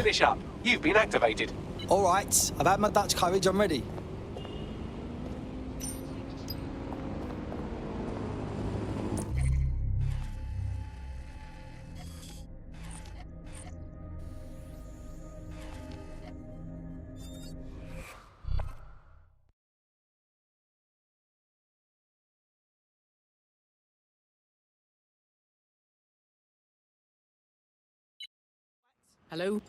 Finish up. You've been activated. All right, I've had my Dutch courage, I'm ready. Hello?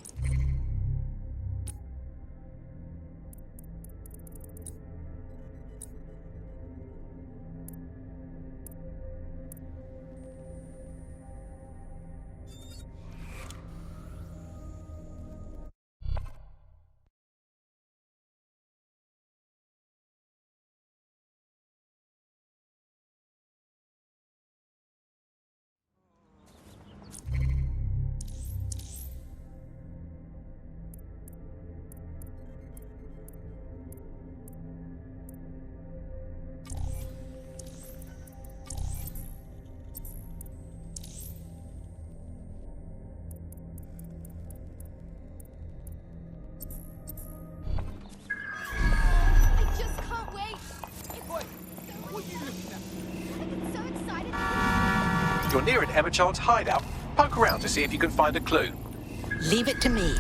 You're near an Emma Child's hideout. Poke around to see if you can find a clue. Leave it to me.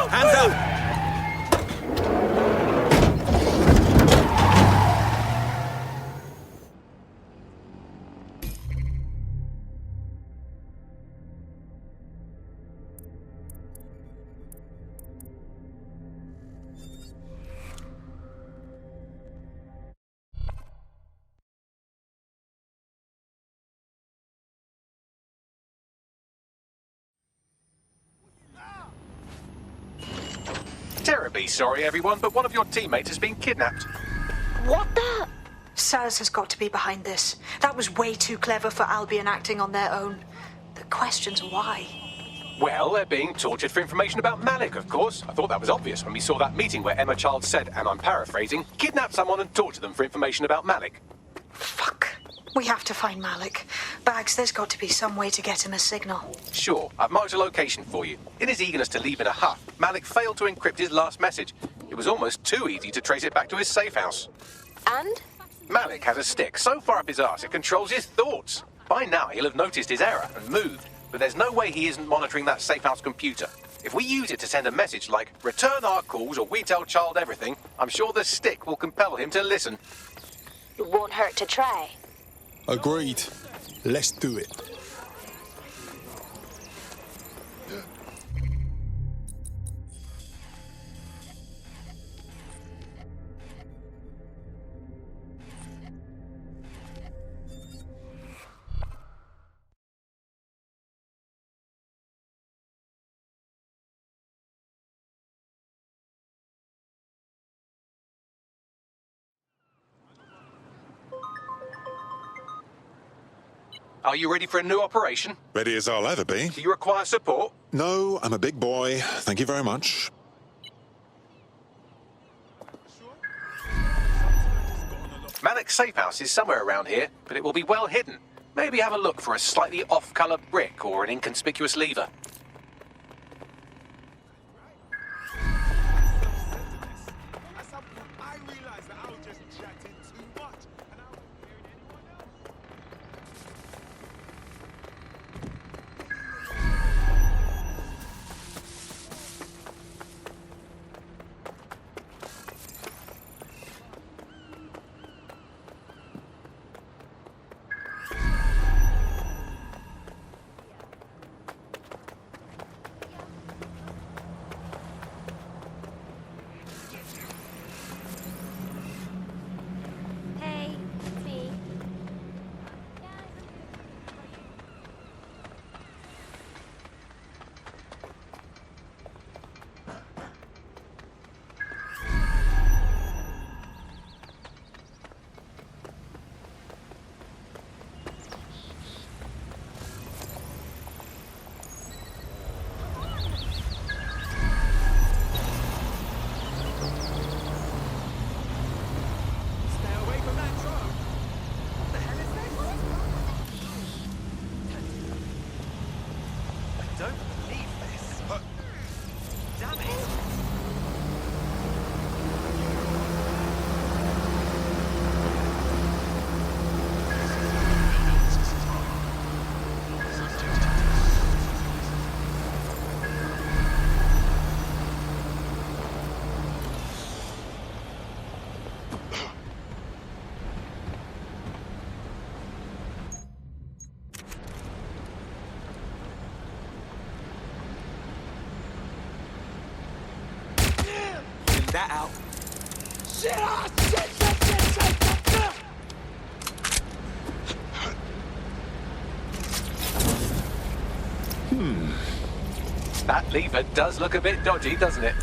Hands up! Terribly sorry, everyone, but one of your teammates has been kidnapped. What the? Saz has got to be behind this. That was way too clever for Albion acting on their own. The question's why. Well, they're being tortured for information about Malik, of course. I thought that was obvious when we saw that meeting where Emma Child said, and I'm paraphrasing, kidnap someone and torture them for information about Malik. Fuck. We have to find Malik. Bags, there's got to be some way to get him a signal. Sure, I've marked a location for you. In his eagerness to leave in a huff, Malik failed to encrypt his last message. It was almost too easy to trace it back to his safe house. And? Malik has a stick so far up his arse it controls his thoughts. By now he'll have noticed his error and moved, but there's no way he isn't monitoring that safe house computer. If we use it to send a message like, return our calls or we tell Child everything, I'm sure the stick will compel him to listen. It won't hurt to try. Agreed. Let's do it. Are you ready for a new operation? Ready as I'll ever be. Do you require support? No, I'm a big boy. Thank you very much. Malik's safe house is somewhere around here, but it will be well hidden. Maybe have a look for a slightly off-colour brick or an inconspicuous lever. That lever does look a bit dodgy, doesn't it?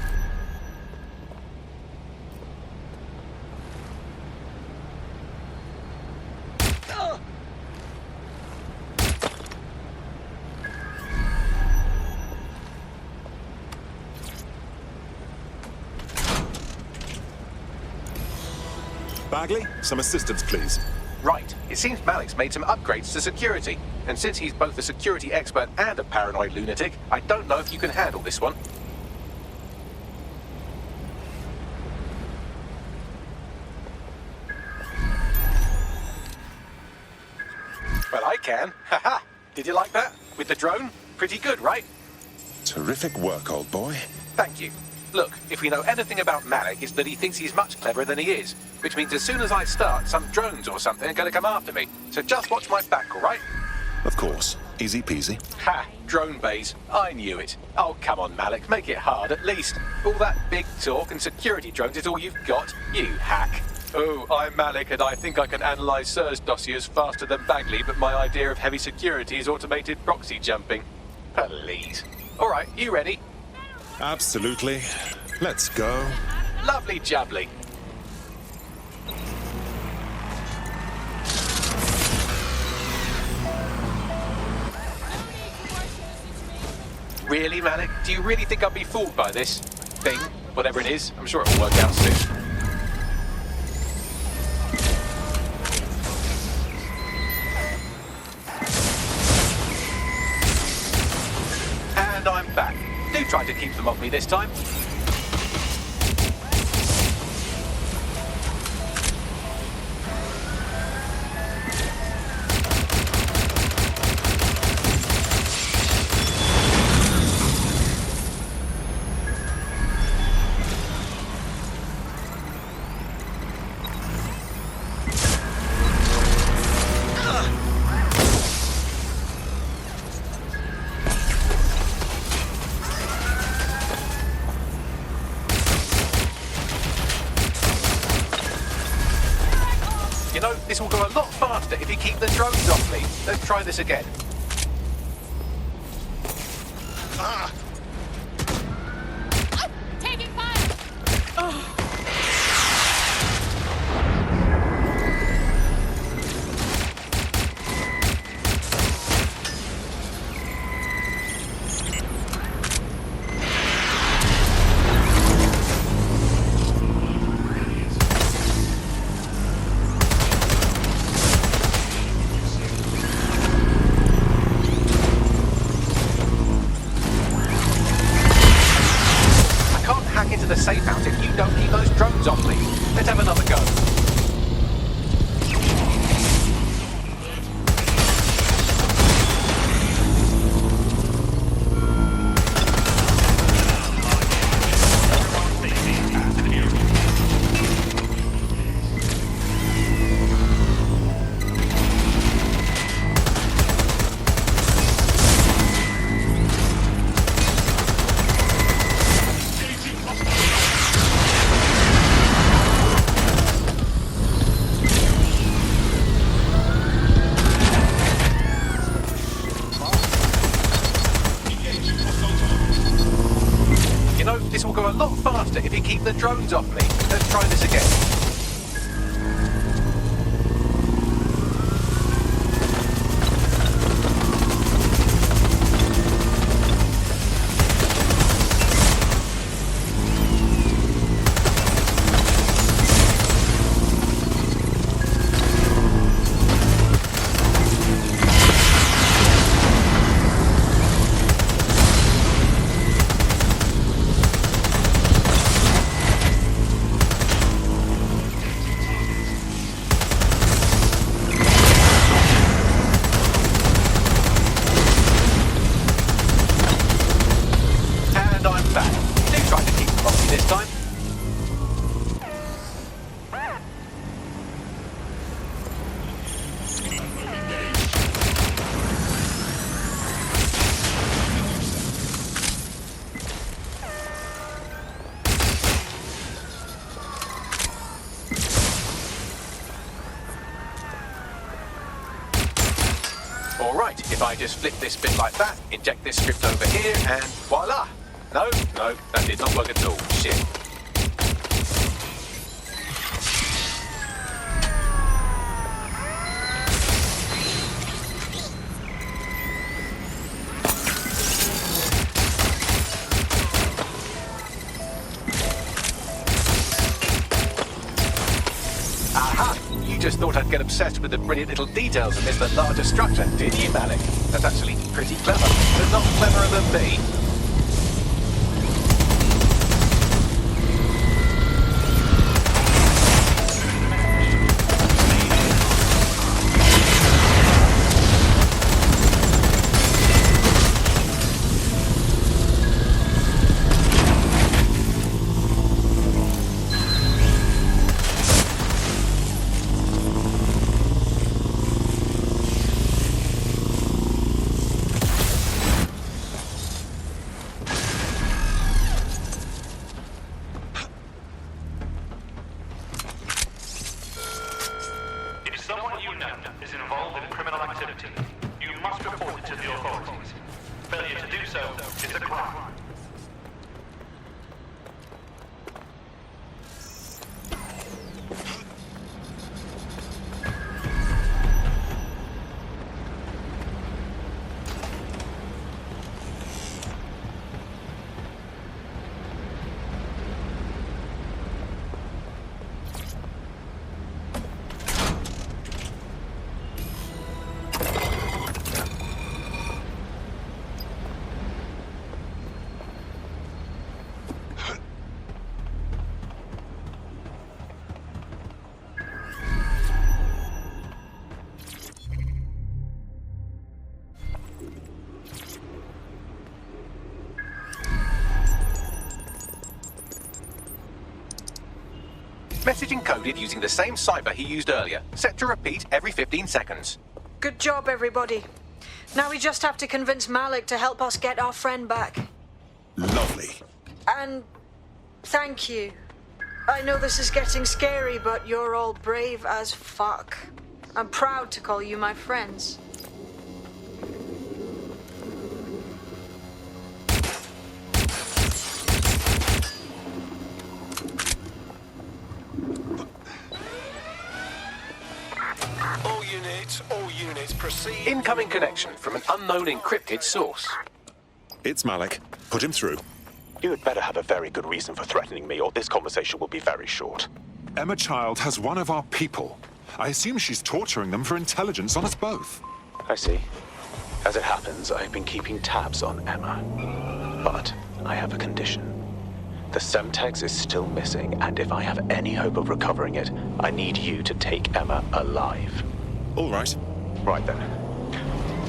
Bagley, some assistance, please. Right. It seems Malik's made some upgrades to security. And since he's both a security expert and a paranoid lunatic, I don't know if you can handle this one. Well, I can. Haha. Did you like that? With the drone? Pretty good, right? Terrific work, old boy. Thank you. Look, if we know anything about Malik, it's that he thinks he's much cleverer than he is. Which means as soon as I start, some drones or something are going to come after me. So just watch my back, all right? Of course. Easy peasy. Ha! Drone bays. I knew it. Oh, come on, Malik. Make it hard, at least. All that big talk and security drones is all you've got. You hack. Oh, I'm Malik, and I think I can analyze Sir's dossiers faster than Bagley, but my idea of heavy security is automated proxy jumping. Please. All right, you ready? Absolutely. Let's go. Lovely jubbly. Really, Malik? Do you really think I'll be fooled by this thing? Whatever it is, I'm sure it'll work out soon. And I'm back. Do try to keep them off me this time. You know, this will go a lot faster if you keep the drones off me. Let's try this again. Taking fire! Into the safe house if you don't keep those drones off me. Let's have another go. You know, this will go a lot faster if you keep the drones off me. Let's try this again. All right, if I just flip this bit like that, inject this script over here, and voila! No, that did not work at all. Shit. Aha! You just thought I'd get obsessed with the brilliant little details and miss the larger structure, did you, Malik? That's actually pretty clever, but not cleverer than me. If someone you know is involved in criminal activity, you must report it to the authorities. Failure to do so is a crime. Message encoded using the same cipher he used earlier, set to repeat every 15 seconds. Good job, everybody. Now we just have to convince Malik to help us get our friend back. Lovely. And thank you. I know this is getting scary, but you're all brave as fuck. I'm proud to call you my friends. All units, proceed. Incoming connection from an unknown encrypted source. It's Malik. Put him through. You had better have a very good reason for threatening me, or this conversation will be very short. Emma Child has one of our people. I assume she's torturing them for intelligence on us both. I see. As it happens, I've been keeping tabs on Emma. But I have a condition. The Semtex is still missing, and if I have any hope of recovering it, I need you to take Emma alive. All right. Right then.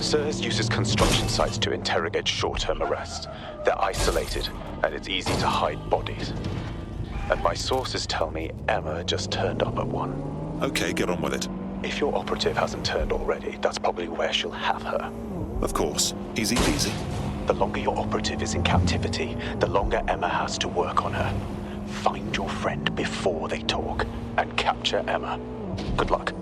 SIRS uses construction sites to interrogate short-term arrests. They're isolated, and it's easy to hide bodies. And my sources tell me Emma just turned up at one. Okay, get on with it. If your operative hasn't turned already, that's probably where she'll have her. Of course. Easy peasy. The longer your operative is in captivity, the longer Emma has to work on her. Find your friend before they talk, and capture Emma. Good luck.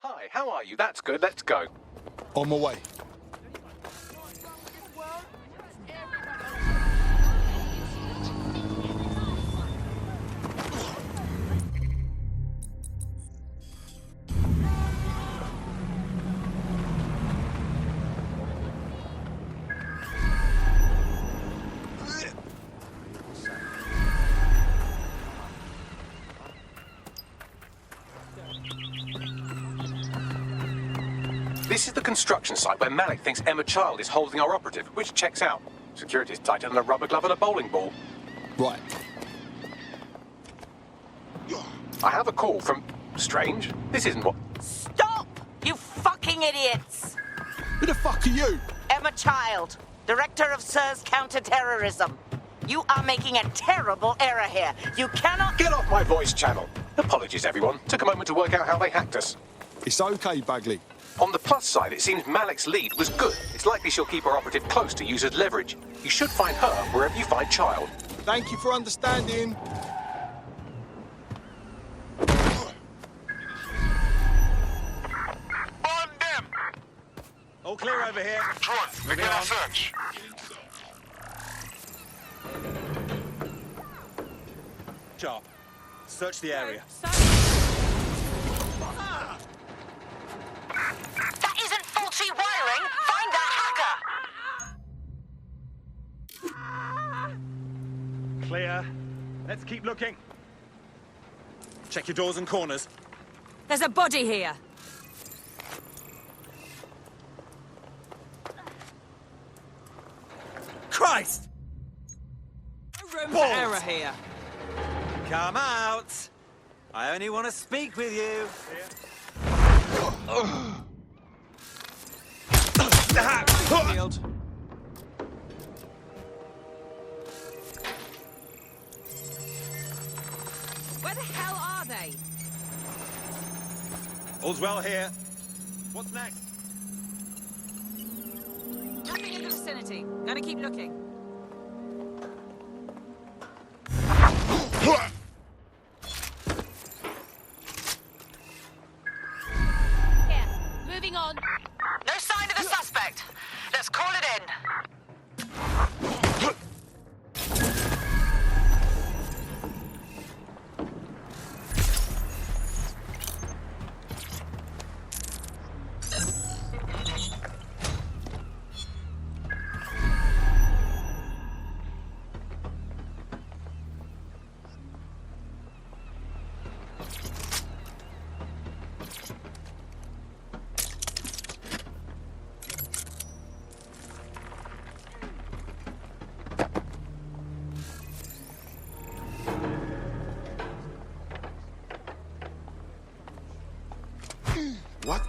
Hi, how are you? That's good, let's go. On my way. This is the construction site where Malik thinks Emma Child is holding our operative, which checks out. Security's tighter than a rubber glove and a bowling ball. Right. I have a call from... Strange. This isn't what... Stop! You fucking idiots! Who the fuck are you? Emma Child, Director of SIR's Counter-Terrorism. You are making a terrible error here. You cannot... Get off my voice channel. Apologies, everyone. Took a moment to work out how they hacked us. It's okay, Bagley. On the plus side, it seems Malik's lead was good. It's likely she'll keep her operative close to use as leverage. You should find her wherever you find Child. Thank you for understanding. On them! All clear over here. Drone, begin our search. Sharp. Search the area. That isn't faulty wiring! Find that hacker! Clear. Let's keep looking. Check your doors and corners. There's a body here. Christ! No room for error here. Come out. I only want to speak with you. Field. Where the hell are they? All's well here. What's next? Nothing in the vicinity. Gotta keep looking. Here. Moving on. No sign of the suspect. Let's call it in. What?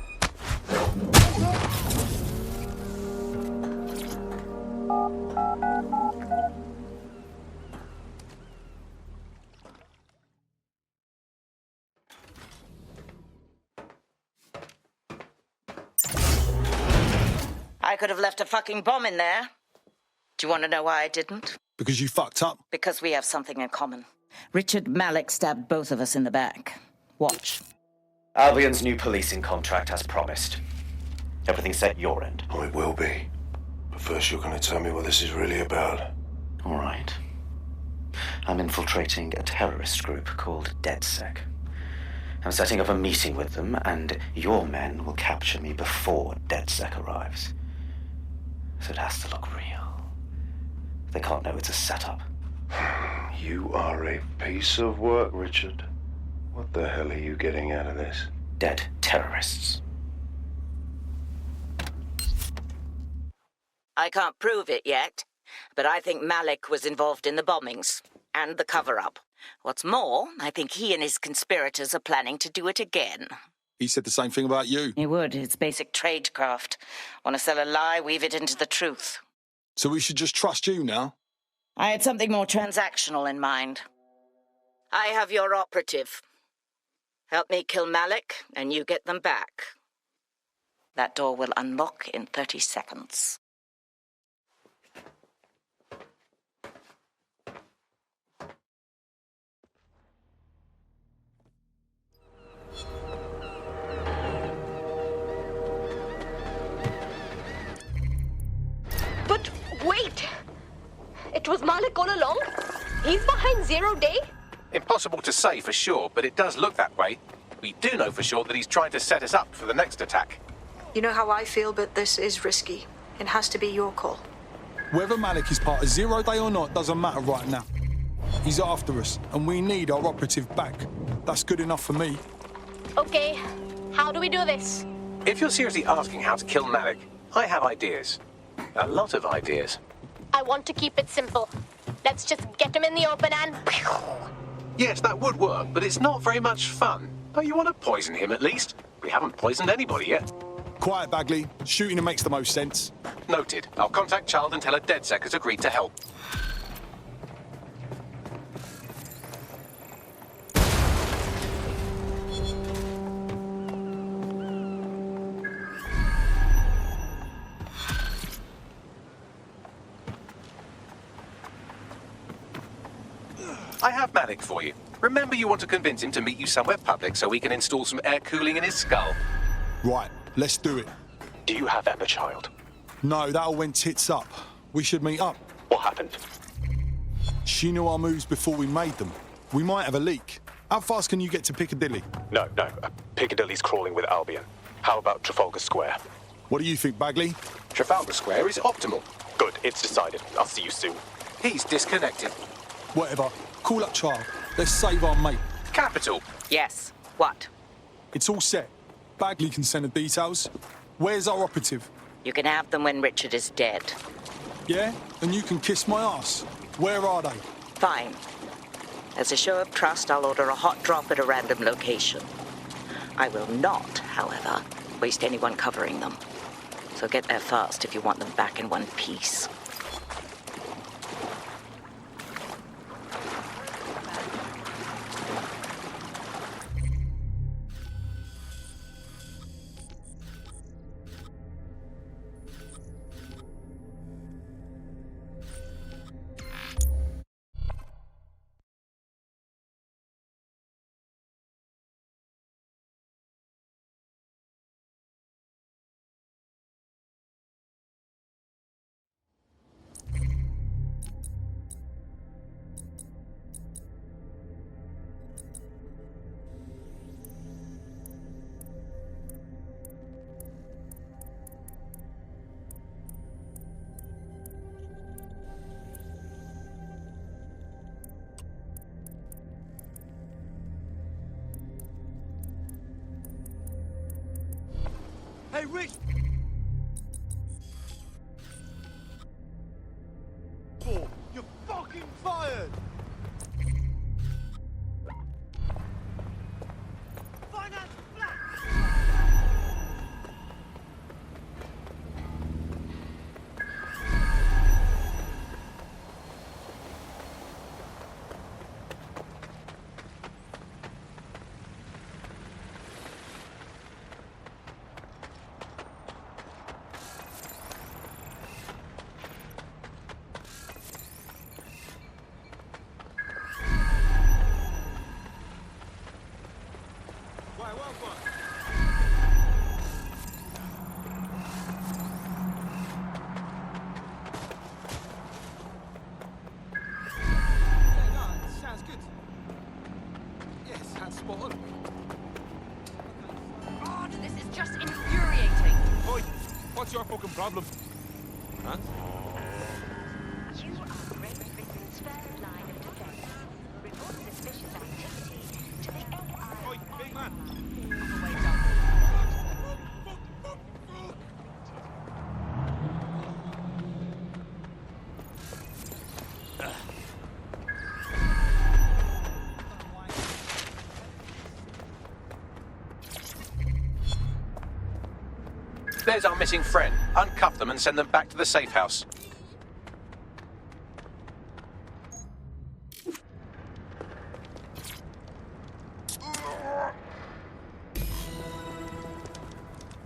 I could have left a fucking bomb in there. Do you want to know why I didn't? Because you fucked up. Because we have something in common. Richard Malik stabbed both of us in the back. Watch. Albion's new policing contract as promised. Everything set your end. Oh, it will be. But first you're going to tell me what this is really about. All right. I'm infiltrating a terrorist group called DedSec. I'm setting up a meeting with them, and your men will capture me before DedSec arrives. So it has to look real. They can't know it's a setup. You are a piece of work, Richard. What the hell are you getting out of this? Dead terrorists. I can't prove it yet, but I think Malik was involved in the bombings and the cover-up. What's more, I think he and his conspirators are planning to do it again. He said the same thing about you. He would. It's basic tradecraft. Want to sell a lie, weave it into the truth. So we should just trust you now? I had something more transactional in mind. I have your operative. Help me kill Malik, and you get them back. That door will unlock in 30 seconds. But wait! It was Malik all along? He's behind Zero Day? Impossible to say for sure, but it does look that way. We do know for sure that he's trying to set us up for the next attack. You know how I feel, but this is risky. It has to be your call. Whether Malik is part of Zero Day or not doesn't matter right now. He's after us, and we need our operative back. That's good enough for me. Okay, how do we do this? If you're seriously asking how to kill Malik, I have ideas. A lot of ideas. I want to keep it simple. Let's just get him in the open and... Yes, that would work, but it's not very much fun. Don't you want to poison him at least? We haven't poisoned anybody yet. Quiet, Bagley. Shooting him makes the most sense. Noted. I'll contact Child and tell her DedSec has agreed to help. I have Malik for you. Remember, you want to convince him to meet you somewhere public so we can install some air cooling in his skull. Right, let's do it. Do you have Emma, Child? No, that all went tits up. We should meet up. What happened? She knew our moves before we made them. We might have a leak. How fast can you get to Piccadilly? No. Piccadilly's crawling with Albion. How about Trafalgar Square? What do you think, Bagley? Trafalgar Square is optimal. Good, it's decided. I'll see you soon. He's disconnected. Whatever. Call up Child. Let's save our mate. Capital. Yes. What? It's all set. Bagley can send the details. Where's our operative? You can have them when Richard is dead. Yeah? And you can kiss my ass. Where are they? Fine. As a show of trust, I'll order a hot drop at a random location. I will not, however, waste anyone covering them. So get there fast if you want them back in one piece. Hey, Rich! You're fucking fired! Finance black! God, this is just infuriating. Oi, what's your fucking problem? Huh? You are Great Britain's first line of defense. Report suspicious activity to the AI. Oi, big man. There's our missing friend. Uncuff them and send them back to the safe house.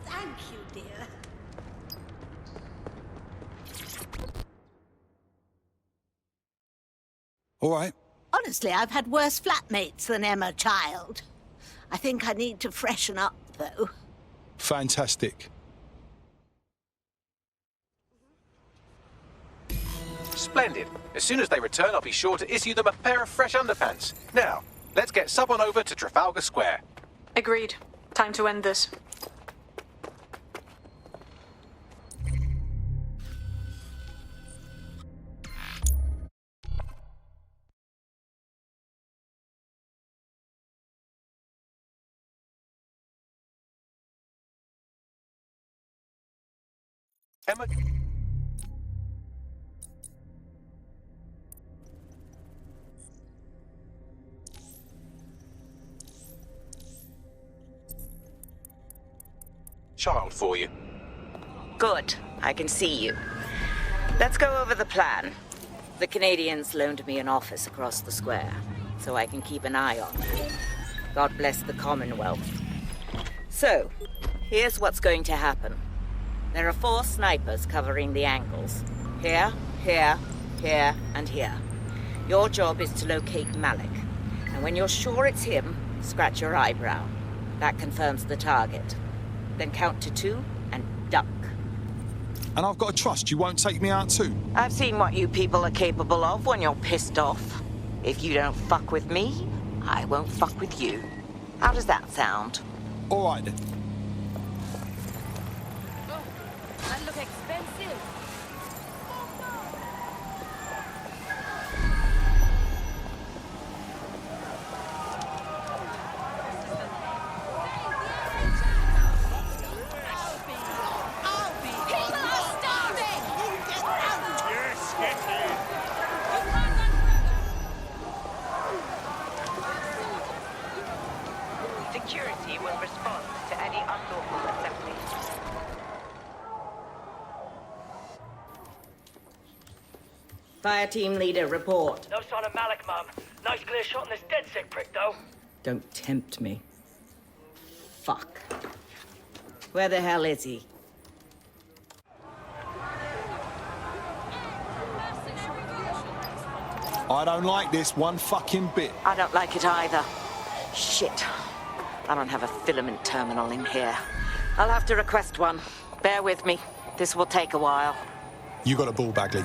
Thank you, dear. All right. Honestly, I've had worse flatmates than Emma, Child. I think I need to freshen up, though. Fantastic. Splendid. As soon as they return, I'll be sure to issue them a pair of fresh underpants. Now, let's get Sub on over to Trafalgar Square. Agreed. Time to end this. Emma... Child for you. Good. I can see you. Let's go over the plan. The Canadians loaned me an office across the square, so I can keep an eye on you. God bless the Commonwealth. So, here's what's going to happen. There are 4 snipers covering the angles. Here, here, here, and here. Your job is to locate Malik. And when you're sure it's him, scratch your eyebrow. That confirms the target. Then count to 2 and duck. And I've got to trust you won't take me out too. I've seen what you people are capable of when you're pissed off. If you don't fuck with me, I won't fuck with you. How does that sound? All right then. Oh, that look expensive. Security will respond to any unlawful assembly. Fire team leader, report. No sign of Malik, Mum. Nice clear shot on this DedSec prick, though. Don't tempt me. Fuck. Where the hell is he? I don't like this one fucking bit. I don't like it either. Shit. I don't have a filament terminal in here. I'll have to request one. Bear with me. This will take a while. You got a ball, Bagley.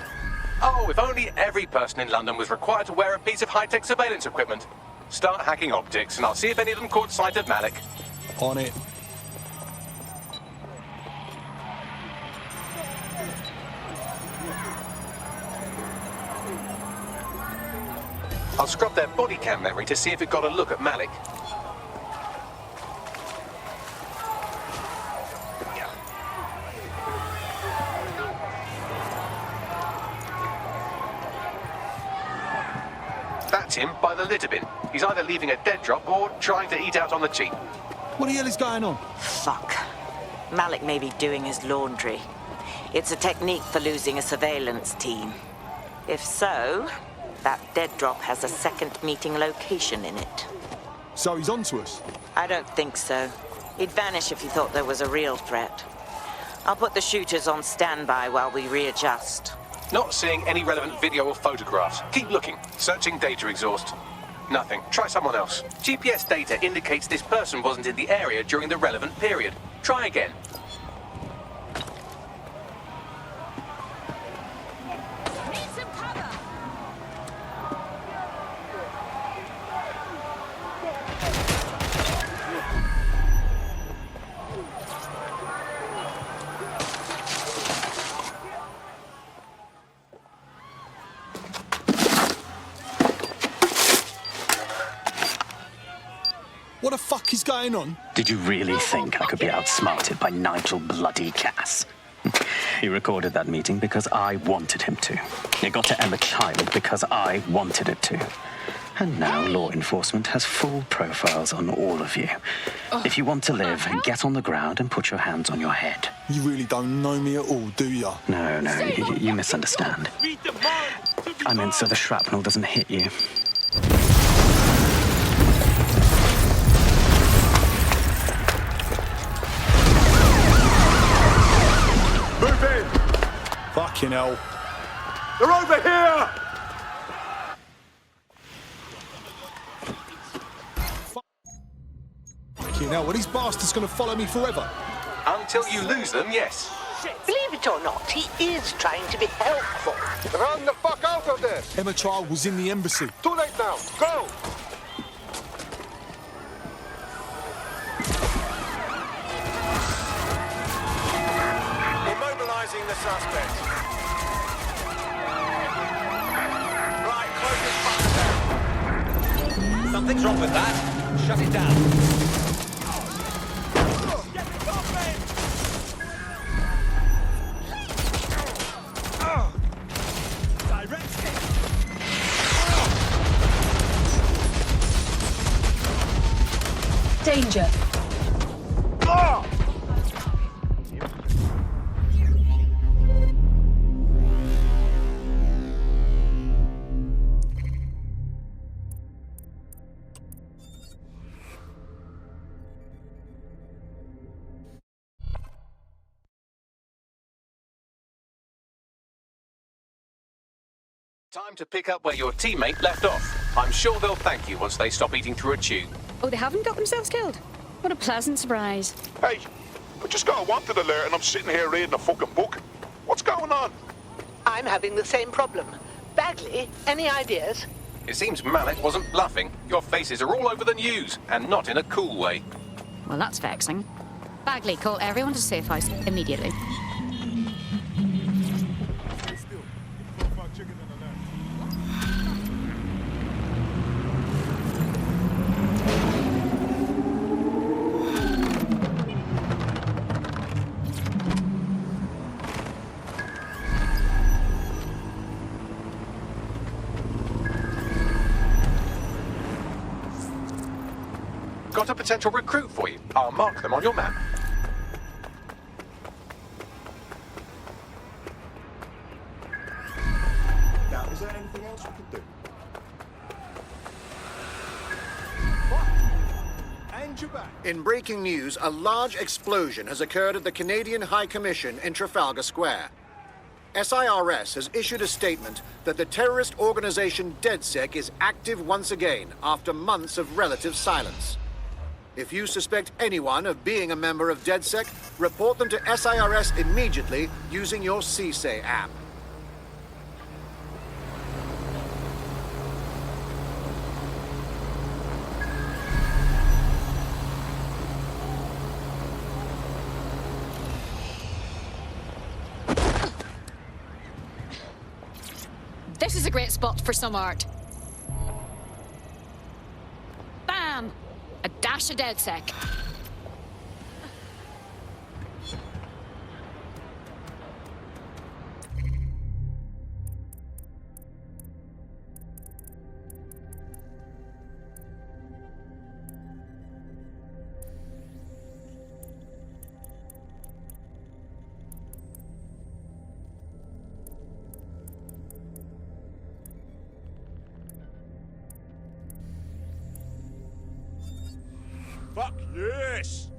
Oh, if only every person in London was required to wear a piece of high-tech surveillance equipment. Start hacking optics, and I'll see if any of them caught sight of Malik. On it. I'll scrub their body cam memory to see if it got a look at Malik. That's him by the litter bin. He's either leaving a dead drop or trying to eat out on the cheap. What the hell is going on? Fuck. Malik may be doing his laundry. It's a technique for losing a surveillance team. If so, that dead drop has a second meeting location in it. So he's onto us? I don't think so. He'd vanish if he thought there was a real threat. I'll put the shooters on standby while we readjust. Not seeing any relevant video or photographs. Keep looking. Searching data exhaust. Nothing. Try someone else. GPS data indicates this person wasn't in the area during the relevant period. Try again. Need some cover. What the fuck is going on? Did you really think I could be outsmarted by Nigel bloody Cass? He recorded that meeting because I wanted him to. It got to Emma Child because I wanted it to. And now law enforcement has full profiles on all of you. If you want to live, get on the ground and put your hands on your head. You really don't know me at all, do ya? No, you misunderstand. I meant so the shrapnel doesn't hit you. Move in! Fucking hell. They're over here! Fucking hell, are these bastards gonna follow me forever? Until you lose them, yes. Believe it or not, he is trying to be helpful. Run the fuck out of there! Emma Child was in the embassy. Too late now! Go! Immobilizing the suspect. Right, close this fucker down. Something's wrong with that. Shut it down. Time to pick up where your teammate left off. I'm sure they'll thank you once they stop eating through a tube. Oh, they haven't got themselves killed? What a pleasant surprise. Hey, I just got a wanted alert and I'm sitting here reading a fucking book. What's going on? I'm having the same problem. Bagley, any ideas? It seems Malik wasn't bluffing. Your faces are all over the news, and not in a cool way. Well, that's vexing. Bagley, call everyone to safe house immediately. Got a potential recruit for you. I'll mark them on your map. Now, is there anything else we could do? And you're back. In breaking news, a large explosion has occurred at the Canadian High Commission in Trafalgar Square. SIRS has issued a statement that the terrorist organization DedSec is active once again after months of relative silence. If you suspect anyone of being a member of DedSec, report them to SIRS immediately using your CSAY app. This is a great spot for some art. Bam! A dash of DedSec. Fuck yes!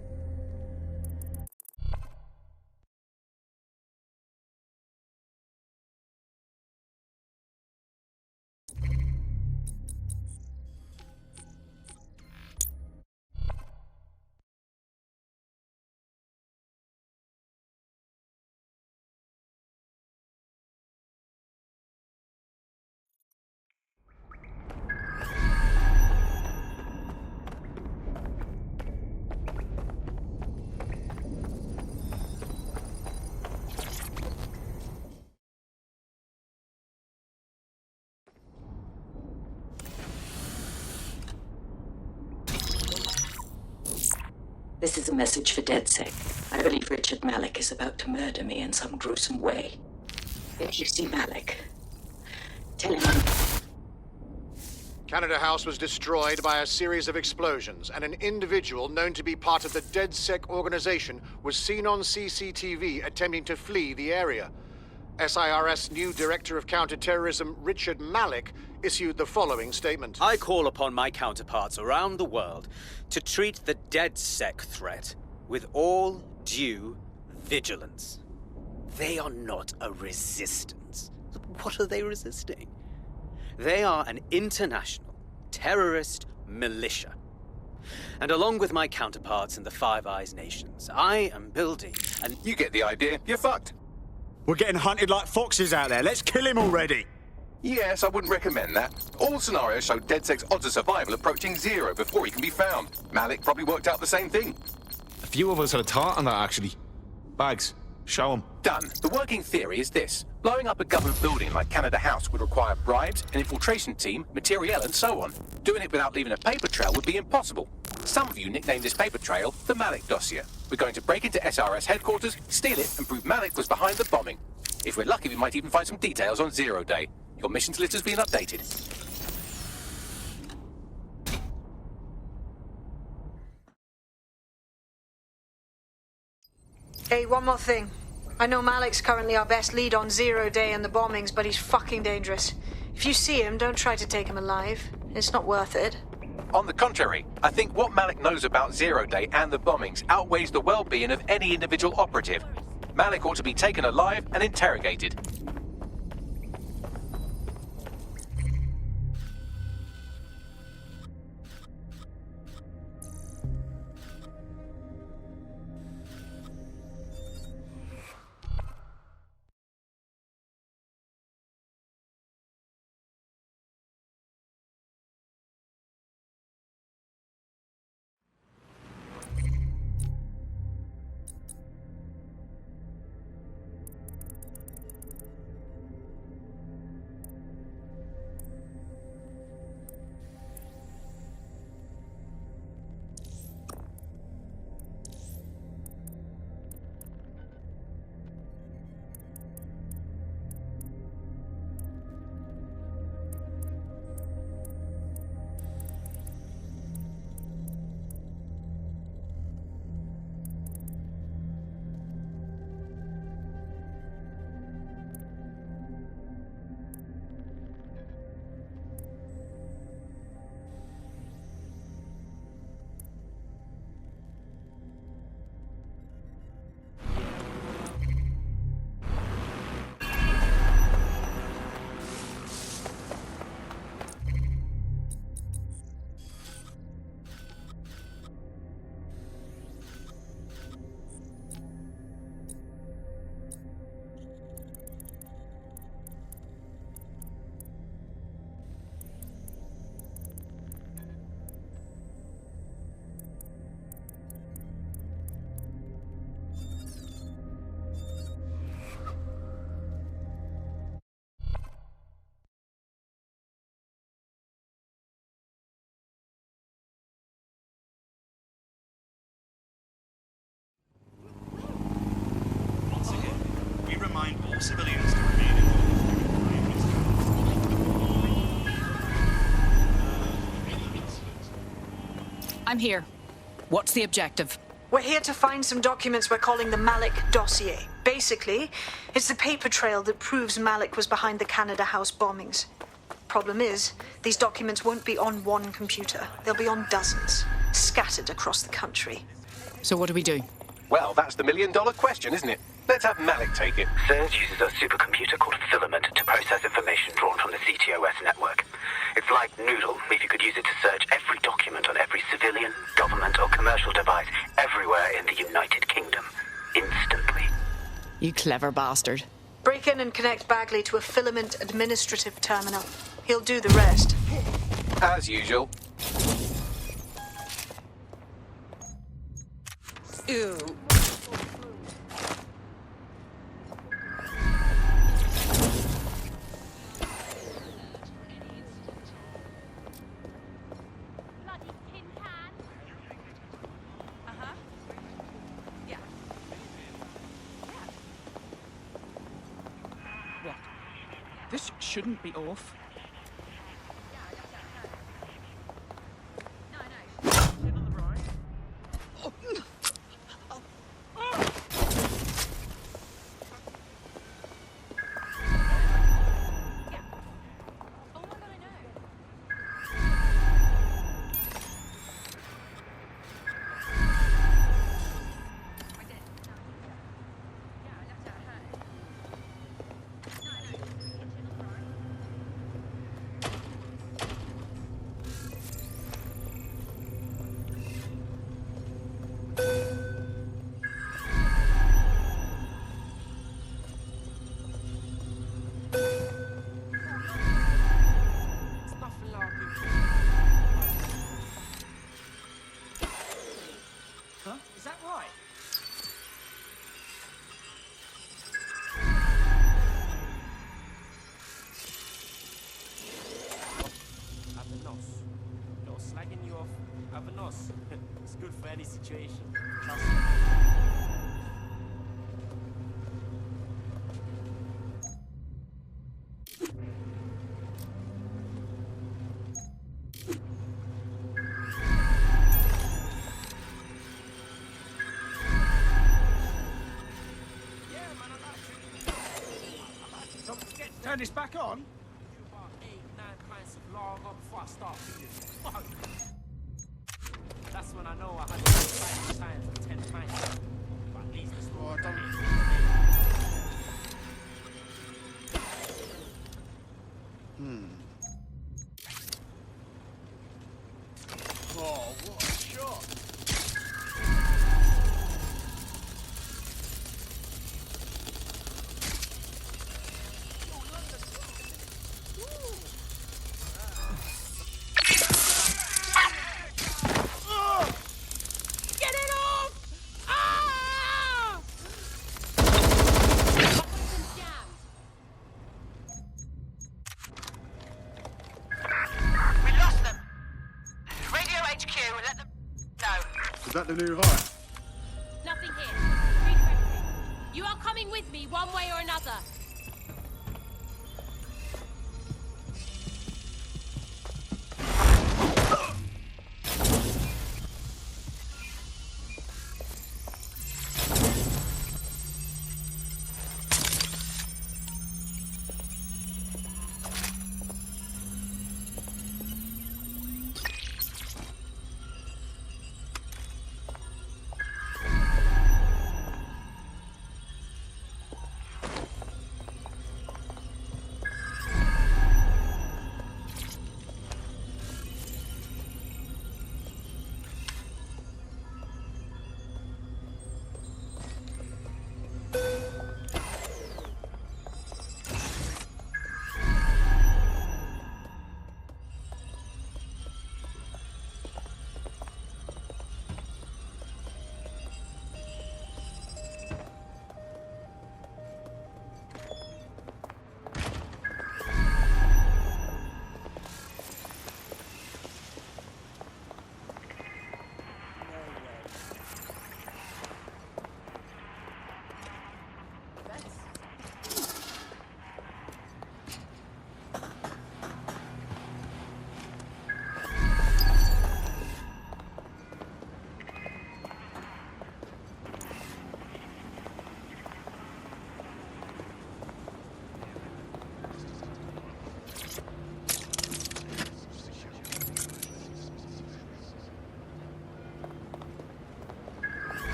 This is a message for DedSec. I believe Richard Malik is about to murder me in some gruesome way. If you see Malik, tell him Canada House was destroyed by a series of explosions, and an individual known to be part of the DedSec organization was seen on CCTV attempting to flee the area. SIRS new Director of Counterterrorism, Richard Malik, issued the following statement. I call upon my counterparts around the world to treat the DedSec threat with all due vigilance. They are not a resistance. What are they resisting? They are an international terrorist militia. And along with my counterparts in the Five Eyes nations, I am building an... You get the idea. You're fucked. We're getting hunted like foxes out there. Let's kill him already. Yes, I wouldn't recommend that. All scenarios show DedSec's odds of survival approaching 0 before he can be found. Malik probably worked out the same thing. A few of us had a thought on that, actually. Bags, show him. Done. The working theory is this. Blowing up a government building like Canada House would require bribes, an infiltration team, materiel, and so on. Doing it without leaving a paper trail would be impossible. Some of you nicknamed this paper trail the Malik dossier. We're going to break into SRS headquarters, steal it, and prove Malik was behind the bombing. If we're lucky, we might even find some details on Zero Day. Your missions list has been updated. Hey, one more thing. I know Malik's currently our best lead on Zero Day and the bombings, but he's fucking dangerous. If you see him, don't try to take him alive. It's not worth it. On the contrary, I think what Malik knows about Zero Day and the bombings outweighs the well-being of any individual operative. Malik ought to be taken alive and interrogated. We remind all civilians to remain in I'm here. What's the objective? We're here to find some documents we're calling the Malik dossier. Basically, it's the paper trail that proves Malik was behind the Canada House bombings. Problem is, these documents won't be on one computer. They'll be on dozens, scattered across the country. So what do we do? Well, that's the million-dollar question, isn't it? Let's have Malik take it. Surge uses a supercomputer called Filament to process information drawn from the CTOS network. It's like Noodle if you could use it to search every document on every civilian, government, or commercial device everywhere in the United Kingdom. Instantly. You clever bastard. Break in and connect Bagley to a Filament administrative terminal. He'll do the rest. As usual. Ew. This shouldn't be off. Huh? Is that right? Avanos. You're slagging you off. Avanos. It's good for any situation. Trust me. Turn this back on? 8-9 pints of lager before I start feeling fuck. That's when I know I had to fight time for 10 pints. But at least it's more Oh, what a shot! Get it off! Ah! We lost them. Radio HQ and let them know. Is that the new hire? Nothing here. Free to everything. You are coming with me one way or another.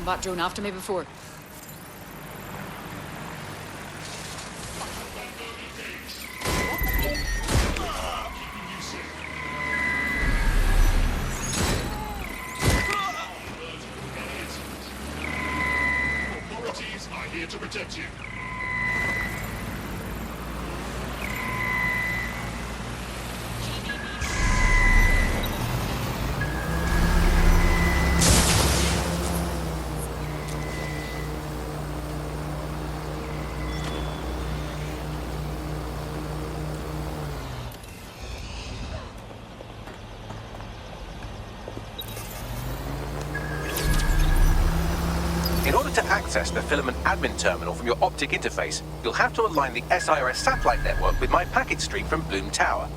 combat drone after me before. Authorities are here to protect you. In order to access the filament admin terminal from your optic interface, you'll have to align the SIRS satellite network with my packet stream from Bloom Tower.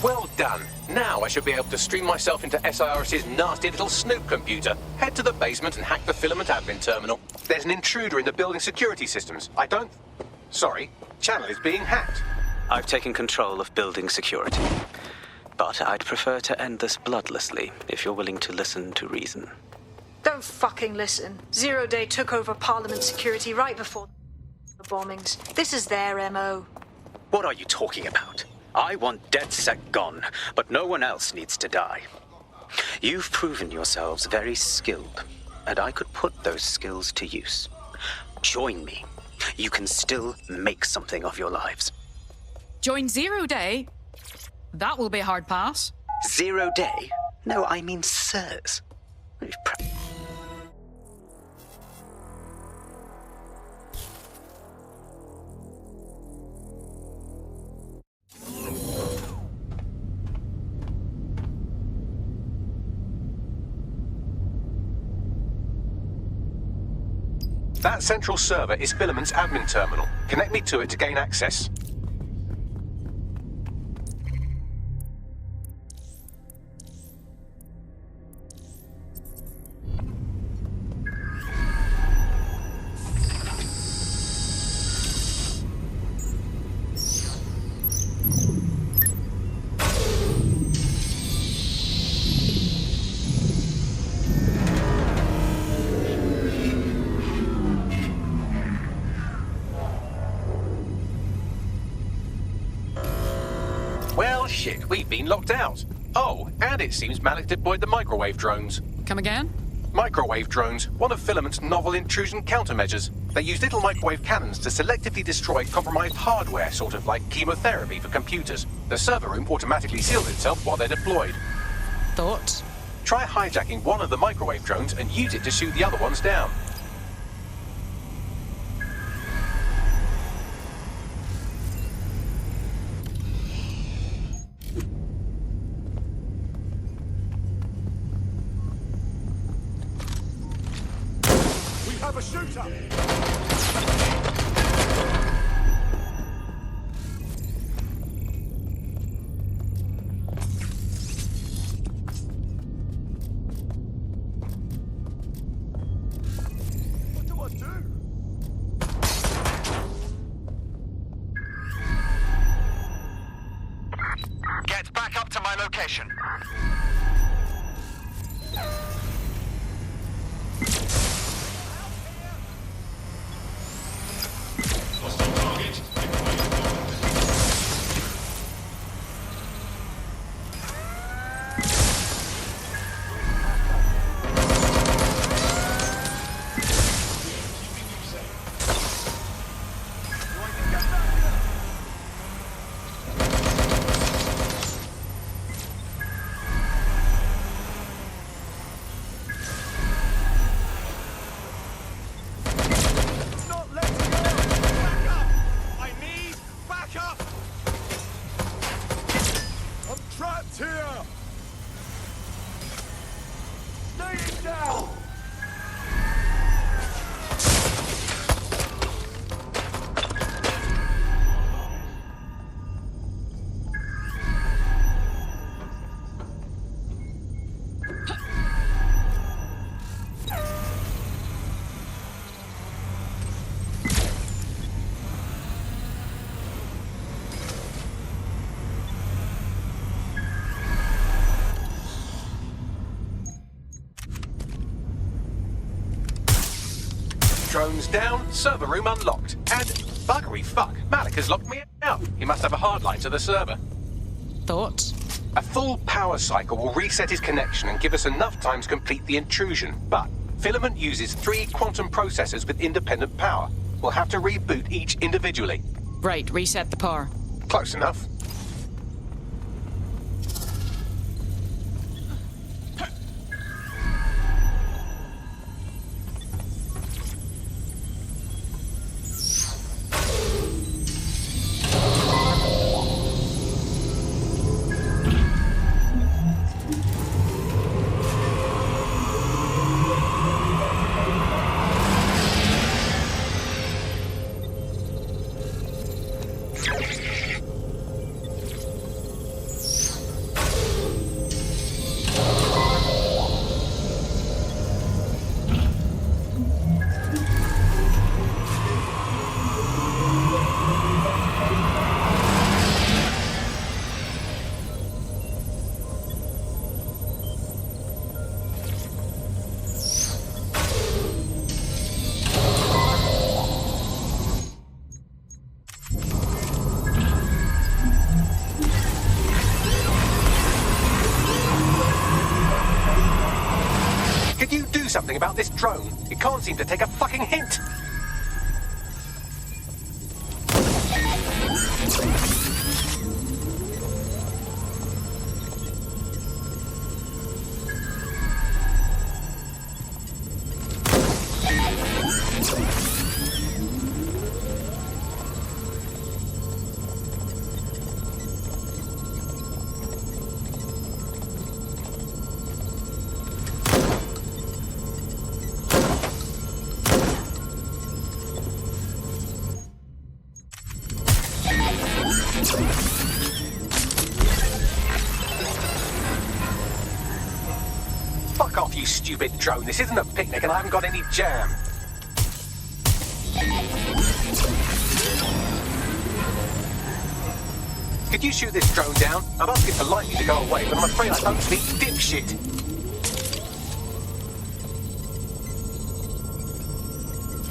Well done. Now I should be able to stream myself into SIRS's nasty little snoop computer, head to the basement and hack the filament admin terminal. There's an intruder in the building security systems. Sorry, channel is being hacked. I've taken control of building security. But I'd prefer to end this bloodlessly, if you're willing to listen to reason. Don't fucking listen. Zero Day took over Parliament security right before the bombings. This is their MO. What are you talking about? I want DedSec gone, but no one else needs to die. You've proven yourselves very skilled, and I could put those skills to use. Join me. You can still make something of your lives. Join Zero Day? That will be a hard pass. 0 Day? No, I mean sirs. That central server is Filament's admin terminal. Connect me to it to gain access. Well, shit, we've been locked out. Oh, and it seems Malik deployed the microwave drones. Come again? Microwave drones, one of Filament's novel intrusion countermeasures. They use little microwave cannons to selectively destroy compromised hardware, sort of like chemotherapy for computers. The server room automatically seals itself while they're deployed. Thoughts? Try hijacking one of the microwave drones and use it to shoot the other ones down. Have a shooter! What do I do? Get back up to my location. drones down, server room unlocked. And buggery fuck, Malik has locked me out. He must have a hard line to the server. Thoughts? A full power cycle will reset his connection and give us enough time to complete the intrusion. But Filament uses 3 quantum processors with independent power. We'll have to reboot each individually. Right, reset the power. Close enough. Something about this drone. It can't seem to take a fucking hint. Fuck off, you stupid drone. This isn't a picnic and I haven't got any jam. Could you shoot this drone down? I'd ask it politely to go away, but I'm afraid I don't speak dipshit.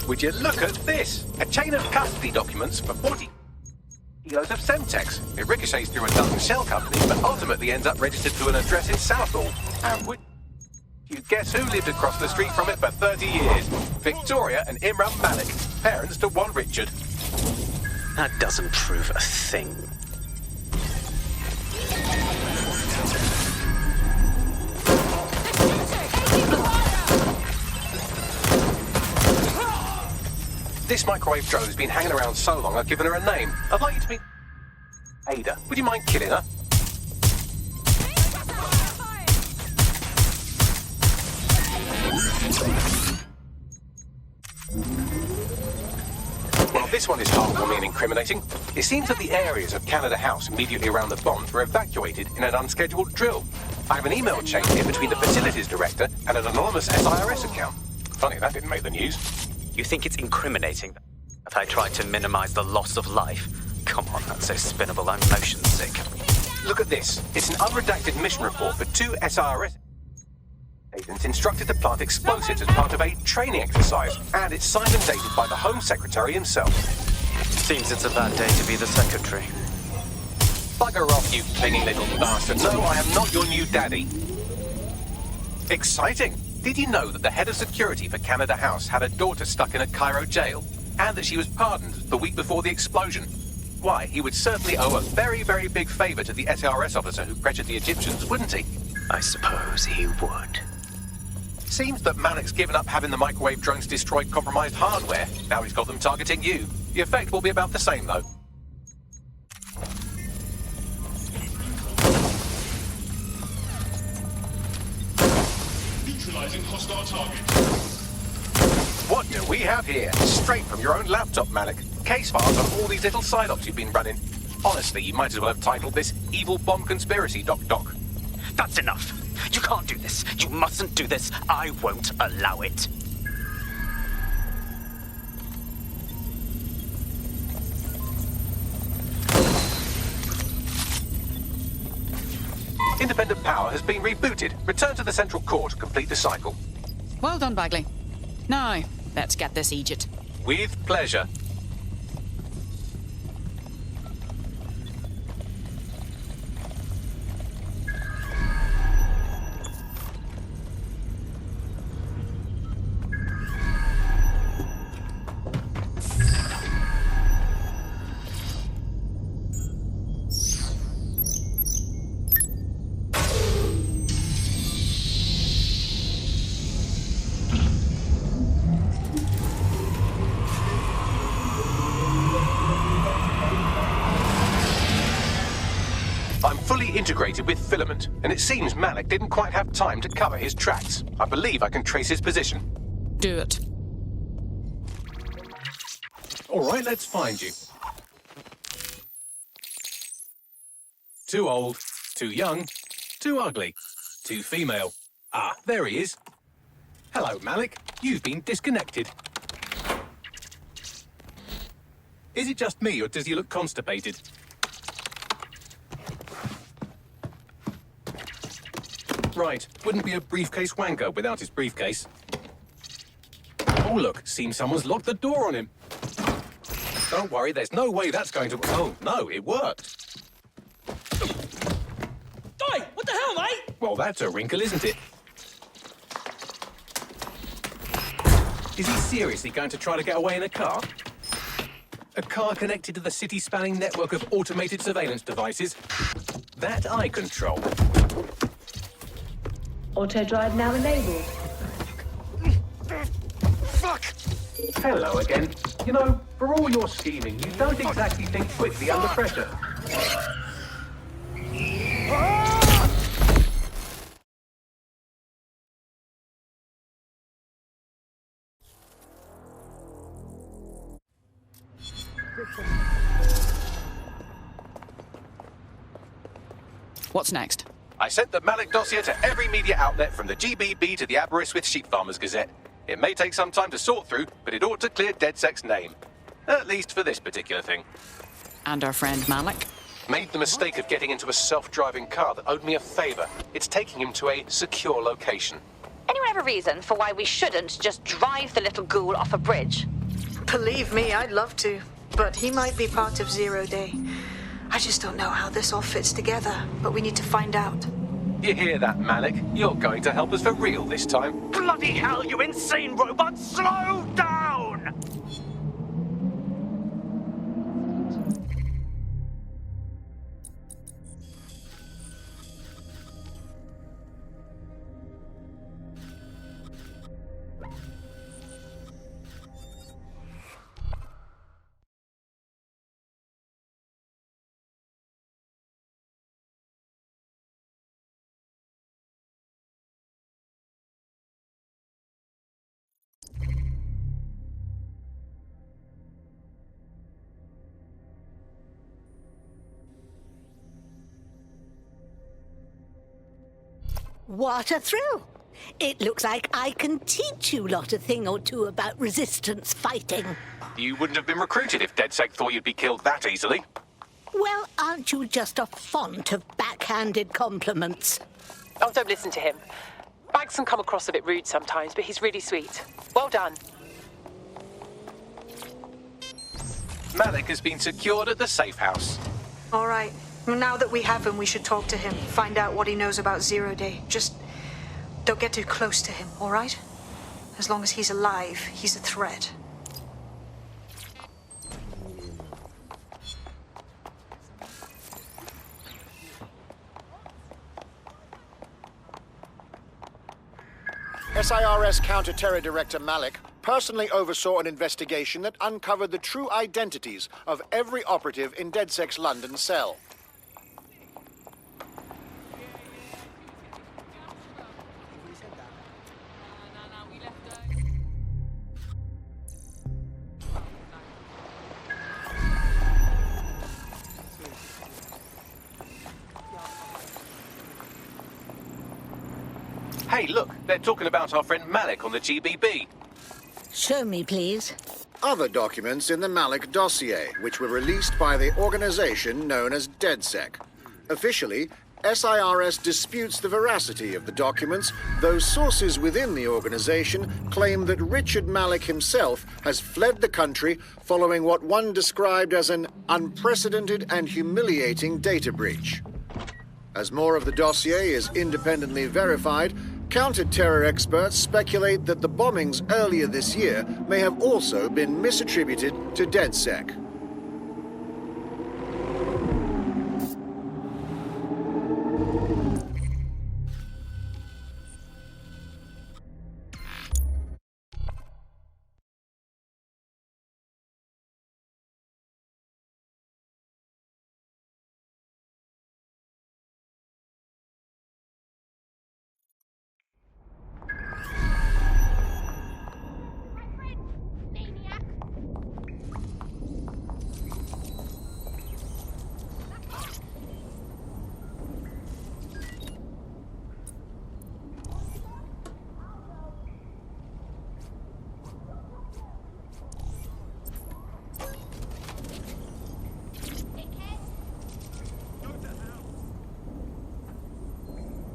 Would you look at this? A chain of custody documents for 40 kilos of Semtex. It ricochets through a dozen shell companies, but ultimately ends up registered to an address in Southall. And would you guess who lived across the street from it for 30 years? Victoria and Imran Malik, parents to one Richard. That doesn't prove a thing. This microwave drone has been hanging around so long I've given her a name. I'd like you to meet Ada. Would you mind killing her? Well, this one is heartwarming and incriminating. It seems that the areas of Canada House immediately around the bombs were evacuated in an unscheduled drill. I have an email chain here between the facilities director and an anonymous SIRS account. Funny that didn't make the news. You think it's incriminating that I tried to minimize the loss of life? Come on, that's so spinnable, I'm motion sick. Look at this. It's an unredacted mission report for 2 SIRS agents instructed to plant explosives as part of a training exercise, and it's signed and dated by the Home Secretary himself. Seems it's a bad day to be the secretary. Bugger off, you clinging little bastard. No, I am not your new daddy. Exciting. Did you know that the head of security for Canada House had a daughter stuck in a Cairo jail, and that she was pardoned the week before the explosion? Why, he would certainly owe a very, very big favor to the SRS officer who pressured the Egyptians, wouldn't he? I suppose he would. Seems that Malik's given up having the microwave drones destroy compromised hardware. Now he's got them targeting you. The effect will be about the same, though. Neutralizing hostile target. What do we have here? Straight from your own laptop, Malik. Case files on all these little side ops you've been running. Honestly, you might as well have titled this Evil Bomb Conspiracy, Doc. That's enough. You can't do this. You mustn't do this. I won't allow it. Independent power has been rebooted. Return to the central core to complete the cycle. Well done, Bagley. Now, Let's get this Egypt. With pleasure. I'm fully integrated with Filament, and it seems Malik didn't quite have time to cover his tracks. I believe I can trace his position. Do it. All right, let's find you. Too old, too young, too ugly, too female. Ah, there he is. Hello, Malik. You've been disconnected. Is it just me, or does he look constipated? Right, wouldn't be a briefcase wanker without his briefcase. Oh look, seems someone's locked the door on him. Don't worry, there's no way that's going to... Oh, no, it worked. Oi, what the hell, mate? Well, that's a wrinkle, isn't it? Is he seriously going to try to get away in a car? A car connected to the city-spanning network of automated surveillance devices? That I control. Auto drive now enabled. Fuck! Hello again. You know, for all your scheming, you don't exactly think quickly under pressure. What's next? I sent the Malik dossier to every media outlet from the GBB to the Aberystwyth Sheep Farmers Gazette. It may take some time to sort through, but it ought to clear DedSec's name. At least for this particular thing. And our friend Malik? Made the mistake of getting into a self-driving car that owed me a favor. It's taking him to a secure location. Anyone have a reason for why we shouldn't just drive the little ghoul off a bridge? Believe me, I'd love to. But he might be part of Zero Day. I just don't know how this all fits together, but we need to find out. You hear that, Malik? You're going to help us for real this time. Bloody hell, you insane robot! Slow down! What a thrill! It looks like I can teach you lot a thing or two about resistance fighting. You wouldn't have been recruited if DedSec thought you'd be killed that easily. Well, aren't you just a font of backhanded compliments? Oh, don't listen to him. Bags can come across a bit rude sometimes, but he's really sweet. Well done. Malik has been secured at the safe house. All right. Now that we have him, we should talk to him. Find out what he knows about Zero Day. Just don't get too close to him, all right? As long as he's alive, he's a threat. SIRS Counter-Terror Director Malik personally oversaw an investigation that uncovered the true identities of every operative in DedSec's London cell. Hey, look, they're talking about our friend Malik on the GBB. Show me, please. Other documents in the Malik dossier, which were released by the organization known as DedSec. Officially, SIRS disputes the veracity of the documents, though sources within the organization claim that Richard Malik himself has fled the country following what one described as an unprecedented and humiliating data breach. As more of the dossier is independently verified, counter-terror experts speculate that the bombings earlier this year may have also been misattributed to DedSec.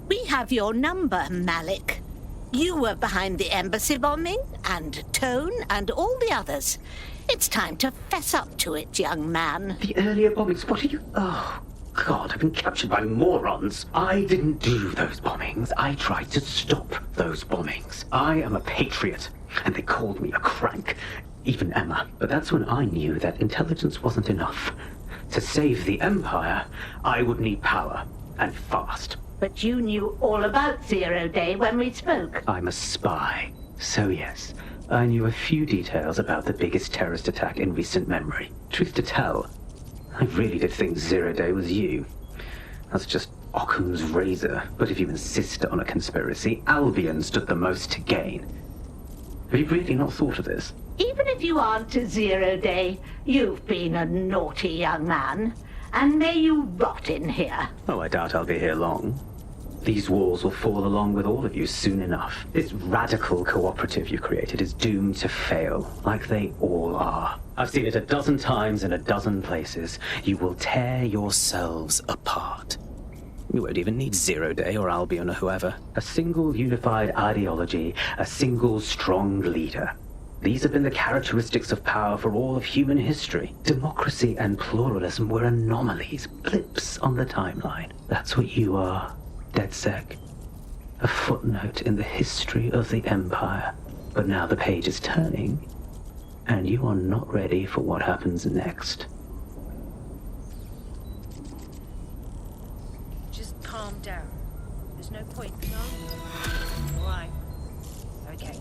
We have your number, Malik. You were behind the embassy bombing, and Tone, and all the others. It's time to fess up to it, young man. The earlier bombings, what are you... Oh, God, I've been captured by morons. I didn't do those bombings. I tried to stop those bombings. I am a patriot, and they called me a crank. Even Emma. But that's when I knew that intelligence wasn't enough. To save the Empire, I would need power, and fast. But you knew all about Zero Day when we spoke. I'm a spy. So yes, I knew a few details about the biggest terrorist attack in recent memory. Truth to tell, I really did think Zero Day was you. That's just Occam's razor. But if you insist on a conspiracy, Albion stood the most to gain. Have you really not thought of this? Even if you aren't a Zero Day, you've been a naughty young man. And may you rot in here. Oh, I doubt I'll be here long. These walls will fall along with all of you soon enough. This radical cooperative you created is doomed to fail, like they all are. I've seen it a dozen times in a dozen places. You will tear yourselves apart. You won't even need Zero Day or Albion or whoever. A single unified ideology, a single strong leader. These have been the characteristics of power for all of human history. Democracy and pluralism were anomalies, blips on the timeline. That's what you are, DedSec. A footnote in the history of the Empire. But now the page is turning, and you are not ready for what happens next. Just calm down. There's no point, no? All right. Okay.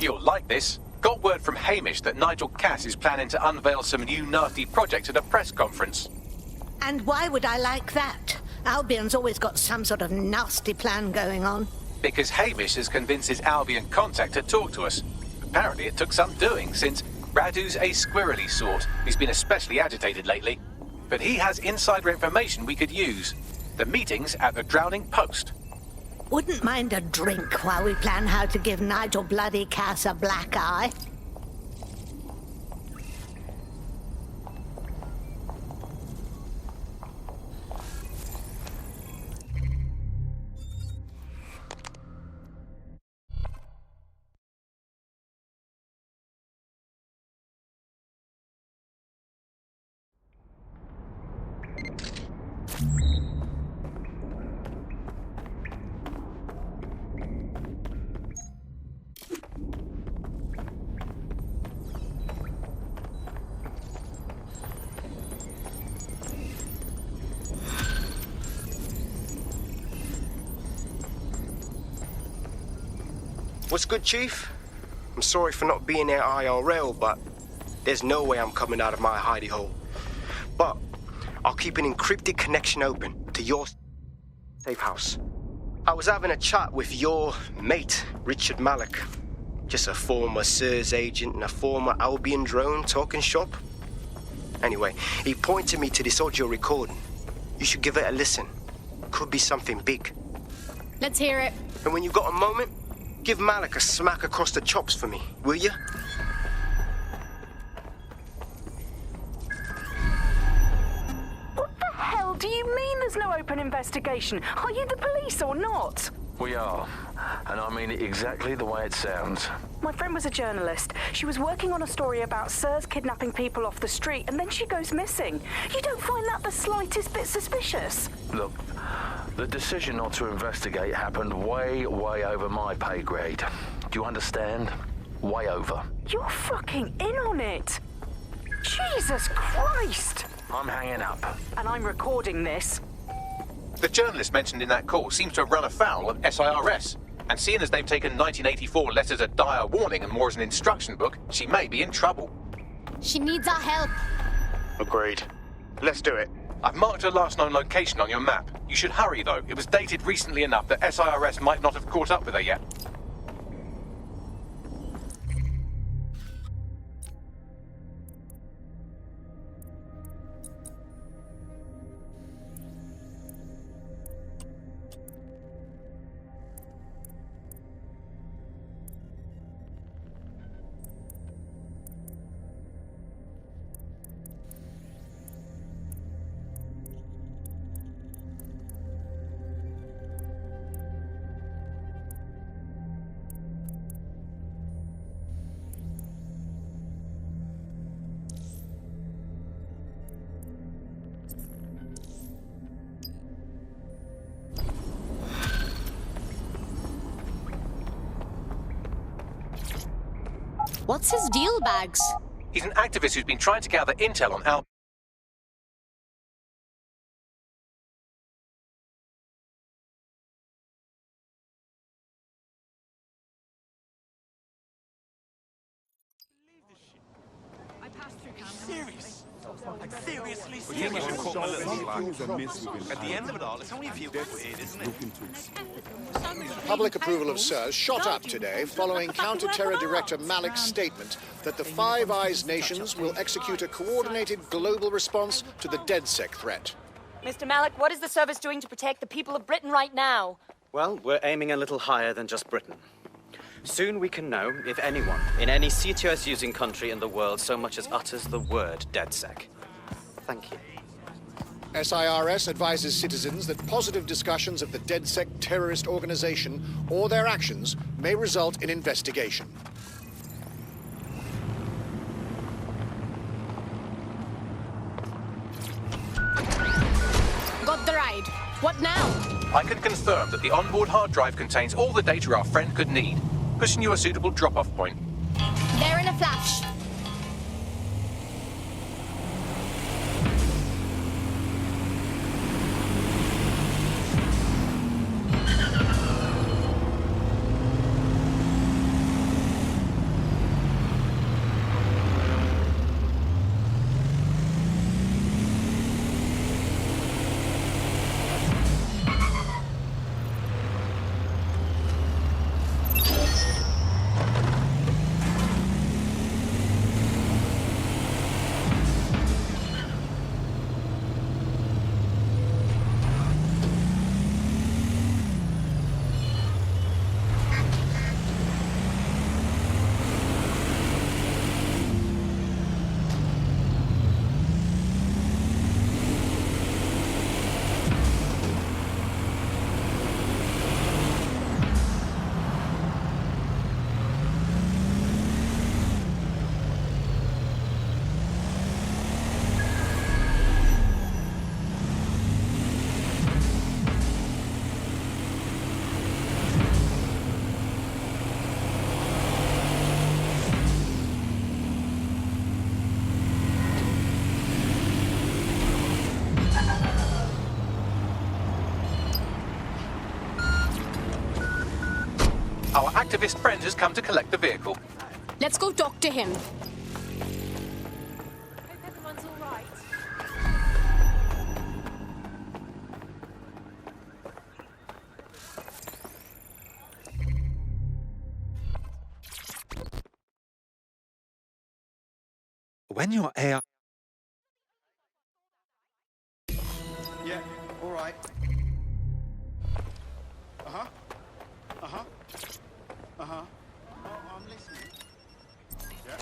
You'll like this. Got word from Hamish that Nigel Cass is planning to unveil some new nasty project at a press conference. And why would I like that? Albion's always got some sort of nasty plan going on. Because Hamish has convinced his Albion contact to talk to us. Apparently it took some doing, since Radu's a squirrely sort. He's been especially agitated lately. But he has insider information we could use. The meeting's at the Drowning Post. Wouldn't mind a drink while we plan how to give Nigel bloody Cass a black eye. What's good, Chief? I'm sorry for not being there IRL, but there's no way I'm coming out of my hidey hole. But I'll keep an encrypted connection open to your safe house. I was having a chat with your mate, Richard Malik. Just a former SIRS agent and a former Albion drone talking shop. Anyway, he pointed me to this audio recording. You should give it a listen. Could be something big. Let's hear it. And when you got a moment, give Malik a smack across the chops for me, will you? What the hell do you mean there's no open investigation? Are you the police or not? We are. And I mean it exactly the way it sounds. My friend was a journalist. She was working on a story about SIRS kidnapping people off the street, and then she goes missing. You don't find that the slightest bit suspicious? Look, the decision not to investigate happened way, way over my pay grade. Do you understand? Way over. You're fucking in on it. Jesus Christ! I'm hanging up. And I'm recording this. The journalist mentioned in that call seems to have run afoul of SIRS. And seeing as they've taken 1984 less as a dire warning and more as an instruction book, she may be in trouble. She needs our help. Agreed. Let's do it. I've marked her last known location on your map. You should hurry, though. It was dated recently enough that SIRS might not have caught up with her yet. What's his deal, Bags? He's an activist who's been trying to gather intel on Al. Serious? Like, seriously serious? We should call him a little slack. At the end of it all, it's only a few quid, isn't it? Public approval of SIRS shot up today following Counter-Terror Director Malik's statement that the Five Eyes nations will execute a coordinated global response to the DedSec threat. Mr. Malik, what is the service doing to protect the people of Britain right now? Well, we're aiming a little higher than just Britain. Soon we can know if anyone in any CTOS-using country in the world so much as utters the word DedSec. Thank you. SIRS advises citizens that positive discussions of the DedSec terrorist organization or their actions may result in investigation. Got the ride. What now? I can confirm that the onboard hard drive contains all the data our friend could need. Pushing you a suitable drop-off point. There in a flash. Our activist friend has come to collect the vehicle. Let's go talk to him. Everyone's all right. when your AI... Yeah, all right. Uh-huh. Uh-huh. Uh-huh. Oh, I'm listening. Yeah.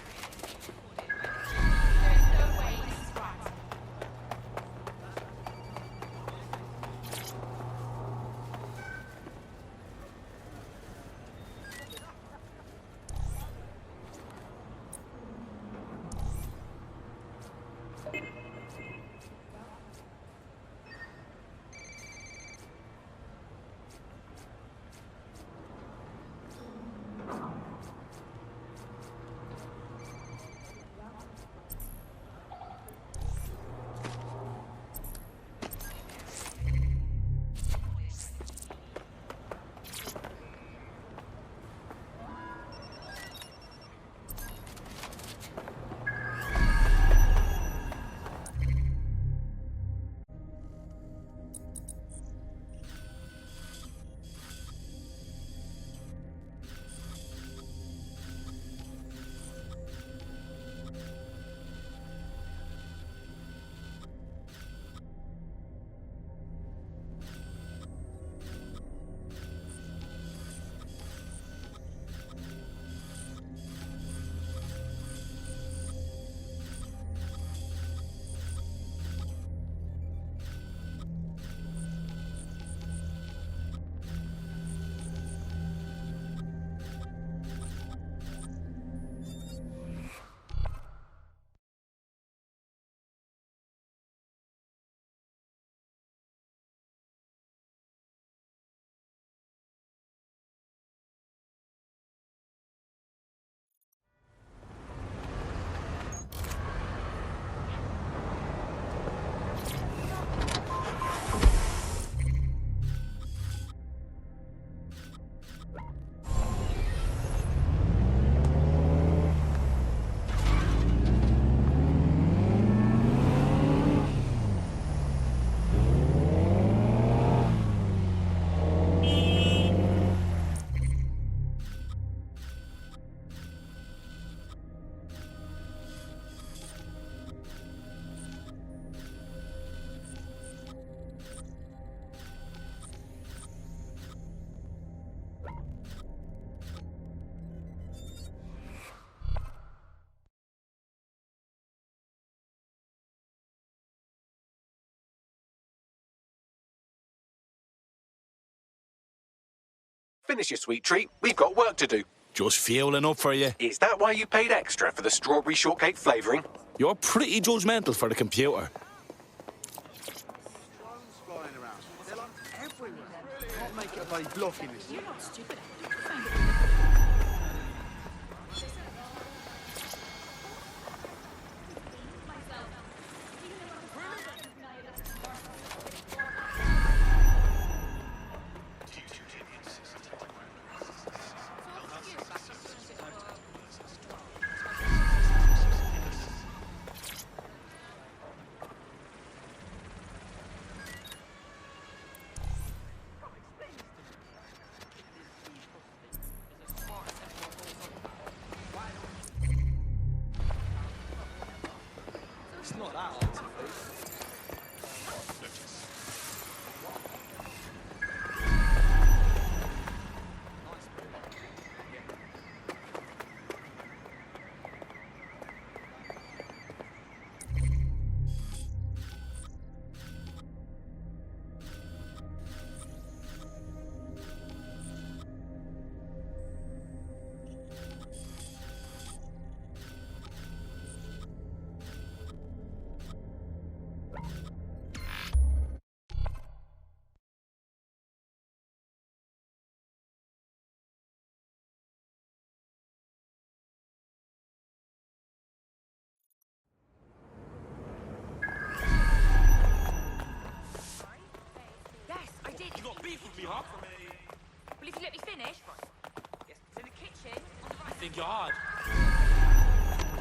Finish your sweet treat. We've got work to do. Just fueling up for you. Is that why you paid extra for the strawberry shortcake flavouring? You're pretty judgmental for the computer. Flying around. They're like everywhere. Can't make it a bloody block in this. You're not stupid. It's not that hard to fix. Well, if you let me finish. Yes, it's in the kitchen. On the right. I think you're hard.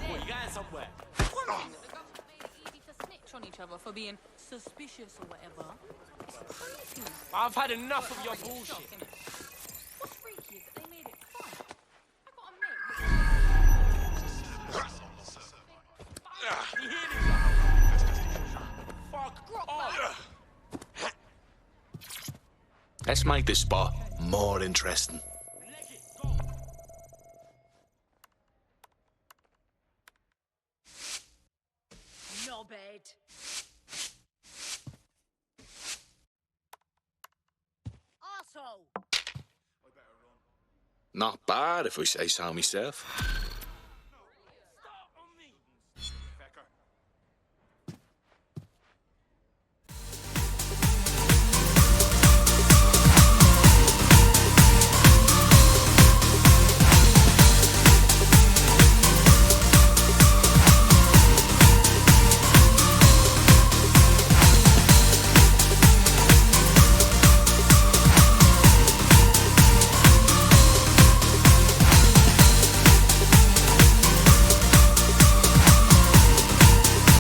What, you going somewhere? The government made it easy to snitch on each other for being suspicious or whatever. It's crazy. I've had enough of your bullshit. What's freaky is that they made it fun. I got a mate. Let's make this spot more interesting. Knobhead. Arsehole. Not bad, if I say so myself.